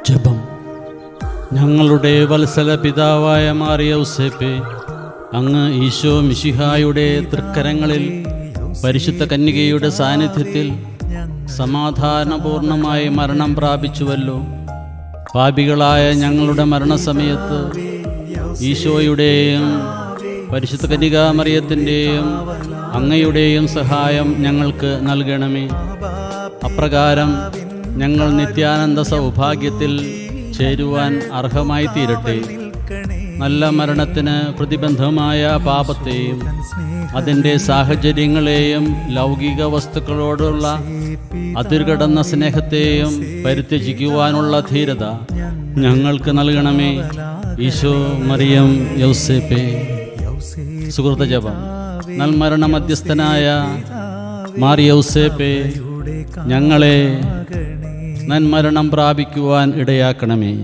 ജപം. ഞങ്ങളുടെ വത്സല പിതാവായ മാറിയൗസേപ്പേ, അങ്ങ് ഈശോ മിശിഹായുടെ തൃക്കരങ്ങളിൽ പരിശുദ്ധ കന്യകയുടെ സാന്നിധ്യത്തിൽ സമാധാനപൂർണമായി മരണം പ്രാപിച്ചുവല്ലോ. പാപികളായ ഞങ്ങളുടെ മരണസമയത്ത് ഈശോയുടെയും പരിശുദ്ധ കന്യകാമറിയത്തിൻ്റെയും അങ്ങയുടെയും സഹായം ഞങ്ങൾക്ക് നൽകണമേ. അപ്രകാരം ഞങ്ങൾ നിത്യാനന്ദ സൗഭാഗ്യത്തിൽ ചേരുവാൻ അർഹമായി തീരട്ടെ. നല്ല മരണത്തിന് പ്രതിബന്ധമായ പാപത്തെയും അതിൻ്റെ സാഹചര്യങ്ങളെയും ലൗകിക വസ്തുക്കളോടുള്ള അതിർകടന്ന സ്നേഹത്തെയും പരിത്യജിക്കുവാനുള്ള ധീരത ഞങ്ങൾക്ക് നൽകണമേ. ഈശോ മറിയം യൗസേപ്പേ. സുഹൃത ജപം. നൽമരണ മധ്യസ്ഥനായ മാറിയൗസേപ്പേ, ഞങ്ങളെ നന്മരണം പ്രാപിക്കുവാൻ ഇടയാക്കണമേ.